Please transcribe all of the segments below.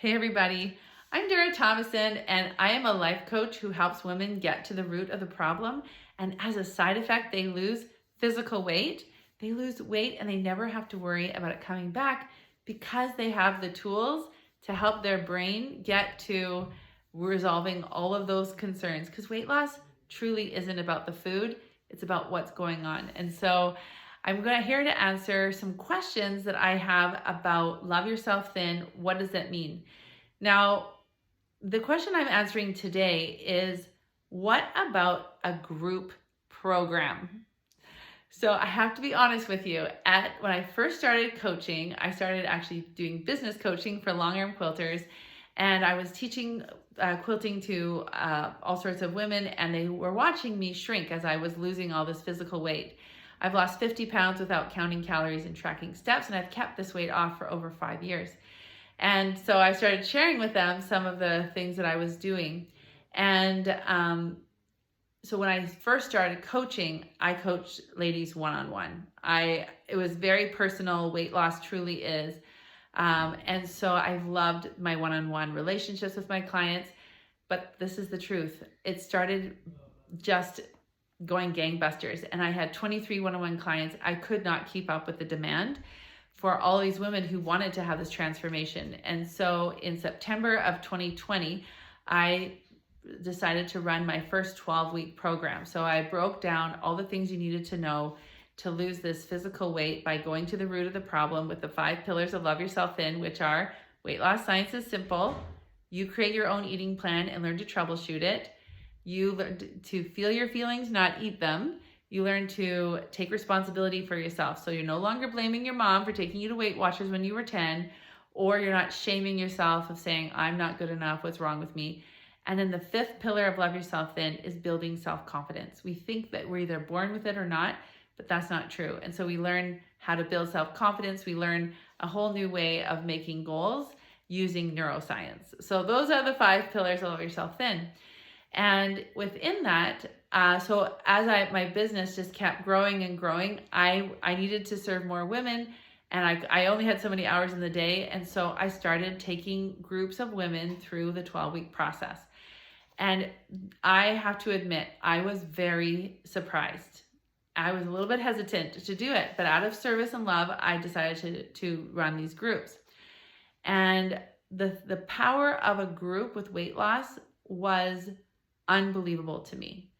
Hey everybody, I'm Dara Thomason and I am a life coach who helps women get to the root of the problem. And as a side effect, they lose physical weight. They lose weight and they never have to worry about it coming back because they have the tools to help their brain get to resolving all of those concerns. Because weight loss truly isn't about the food, it's about what's going on. And so I'm here to answer some questions that I have about love yourself thin. What does that mean? Now, the question I'm answering today is, what about a group program? So I have to be honest with you. When I first started coaching, I started actually doing business coaching for long-arm quilters, and I was teaching quilting to all sorts of women, and they were watching me shrink as I was losing all this physical weight. I've lost 50 pounds without counting calories and tracking steps, and I've kept this weight off for over 5 years. And so I started sharing with them some of the things that I was doing. And so when I first started coaching, I coached ladies one-on-one. It was very personal. Weight loss truly is. And so I've loved my one-on-one relationships with my clients. But this is the truth. It started just going gangbusters. And I had 23 one-on-one clients. I could not keep up with the demand for all these women who wanted to have this transformation. And so in September of 2020, I decided to run my first 12-week program. So I broke down all the things you needed to know to lose this physical weight by going to the root of the problem with the 5 pillars of Love Yourself Thin, which are: weight loss science is simple. You create your own eating plan and learn to troubleshoot it. You learn to feel your feelings, not eat them. You learn to take responsibility for yourself. So you're no longer blaming your mom for taking you to Weight Watchers when you were 10, or you're not shaming yourself of saying, I'm not good enough, what's wrong with me? And then the 5th pillar of Love Yourself Thin is building self-confidence. We think that we're either born with it or not, but that's not true. And so we learn how to build self-confidence. We learn a whole new way of making goals using neuroscience. So those are the 5 pillars of Love Yourself Thin. And within that, so as my business just kept growing and growing, I needed to serve more women, and I only had so many hours in the day. And so I started taking groups of women through the 12-week process. And I have to admit, I was very surprised. I was a little bit hesitant to do it, but out of service and love, I decided to run these groups. And the power of a group with weight loss was unbelievable to me,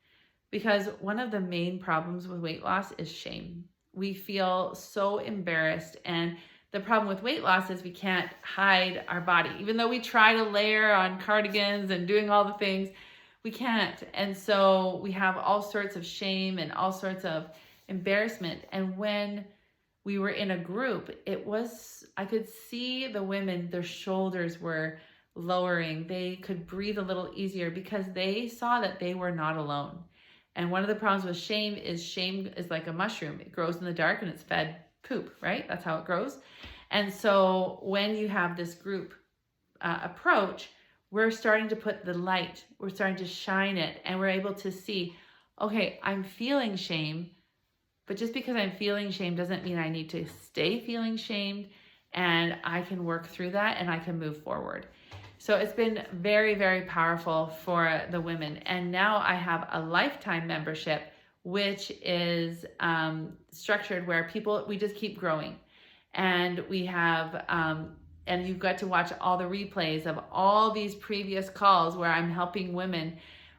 because one of the main problems with weight loss is shame. We feel so embarrassed, and the problem with weight loss is we can't hide our body. Even though we try to layer on cardigans and doing all the things, we can't. And so we have all sorts of shame and all sorts of embarrassment. And when we were in a group, I could see the women, their shoulders were lowering. They could breathe a little easier because they saw that they were not alone. And one of the problems with shame is like a mushroom. It grows in the dark and it's fed poop, right? That's how it grows. And so when you have this group approach, we're starting to put the light, we're starting to shine it, and we're able to see, okay, I'm feeling shame, but just because I'm feeling shame doesn't mean I need to stay feeling shamed, and I can work through that and I can move forward. So it's been very, very powerful for the women. And now I have a lifetime membership, which is structured where we just keep growing. And we have, and you've got to watch all the replays of all these previous calls where I'm helping women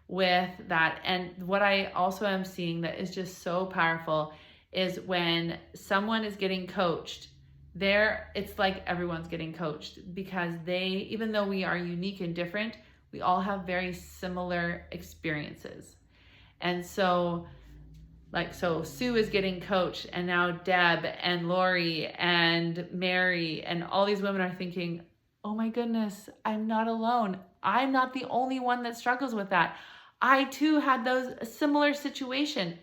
with that. And what I also am seeing that is just so powerful is when someone is getting coached, it's like everyone's getting coached, because even though we are unique and different, we all have very similar experiences. And so Sue is getting coached, and now Deb and Lori and Mary and all these women are thinking, oh my goodness, I'm not alone. I'm not the only one that struggles with that. I too had a similar situation.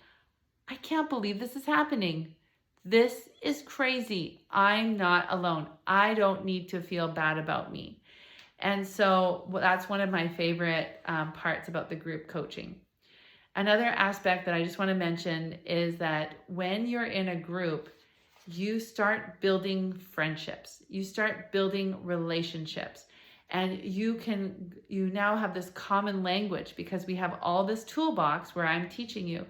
I can't believe this is happening. This is crazy. I'm not alone. I don't need to feel bad about me. And so that's one of my favorite parts about the group coaching. Another aspect that I just want to mention is that when you're in a group, you start building friendships. You start building relationships. And you now have this common language because we have all this toolbox where I'm teaching you,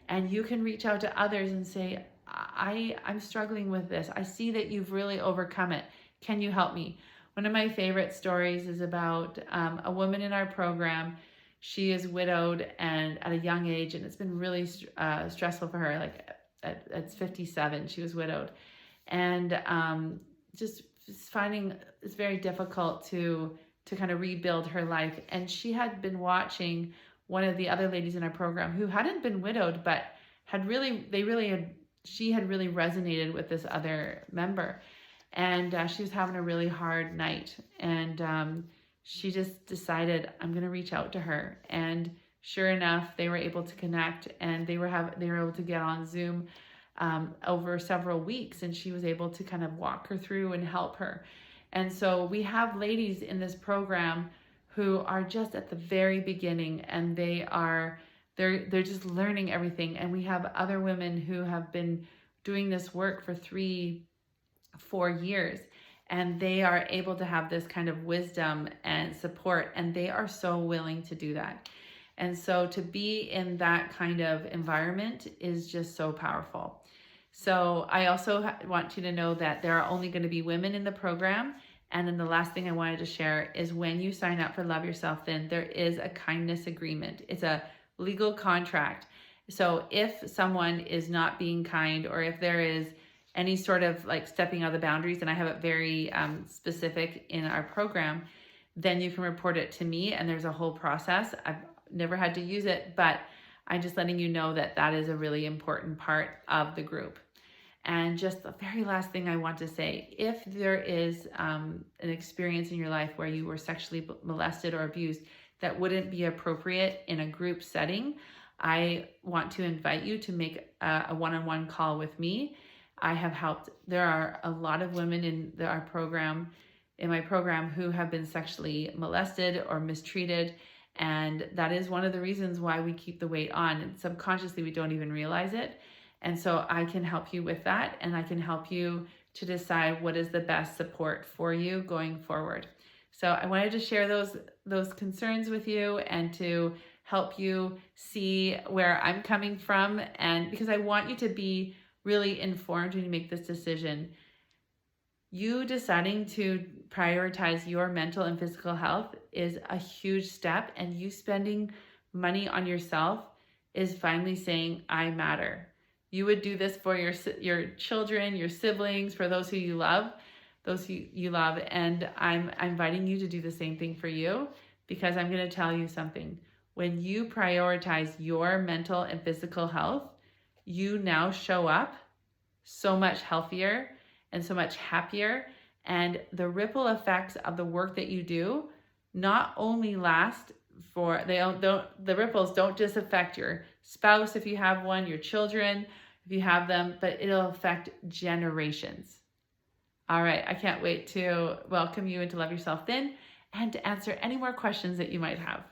and you can reach out to others and say, I'm struggling with this. I see that you've really overcome it. Can you help me? One of my favorite stories is about a woman in our program. She is widowed and at a young age, and it's been really stressful for her. Like at 57, she was widowed, and just finding it's very difficult to kind of rebuild her life. And she had been watching one of the other ladies in our program who hadn't been widowed, but she had really resonated with this other member. And she was having a really hard night. And she just decided, I'm going to reach out to her. And sure enough, they were able to connect, and they were able to get on Zoom over several weeks, and she was able to kind of walk her through and help her. And so we have ladies in this program who are just at the very beginning, and they're just learning everything. And we have other women who have been doing this work for 3-4 years, and they are able to have this kind of wisdom and support, and they are so willing to do that. And so to be in that kind of environment is just so powerful. So I also want you to know that there are only going to be women in the program. And then the last thing I wanted to share is when you sign up for Love Yourself Thin, there is a kindness agreement. It's a legal contract. So if someone is not being kind, or if there is any sort of like stepping out of the boundaries, and I have it very specific in our program, then you can report it to me, and there's a whole process. I've never had to use it, but I'm just letting you know that that is a really important part of the group. And just the very last thing I want to say, if there is an experience in your life where you were sexually molested or abused that wouldn't be appropriate in a group setting, I want to invite you to make a one-on-one call with me. I have helped. There are a lot of women in my program who have been sexually molested or mistreated. And that is one of the reasons why we keep the weight on. And subconsciously, we don't even realize it. And so I can help you with that. And I can help you to decide what is the best support for you going forward. So I wanted to share those concerns with you, and to help you see where I'm coming from. And because I want you to be really informed when you make this decision. You deciding to prioritize your mental and physical health is a huge step, and you spending money on yourself is finally saying, I matter. You would do this for your children, your siblings, for those who you love, and I'm inviting you to do the same thing for you, because I'm going to tell you something. When you prioritize your mental and physical health, you now show up so much healthier and so much happier. And the ripple effects of the work that you do not only last the ripples don't just affect your spouse if you have one, your children if you have them, but it'll affect generations. All right, I can't wait to welcome you into Love Yourself Thin and to answer any more questions that you might have.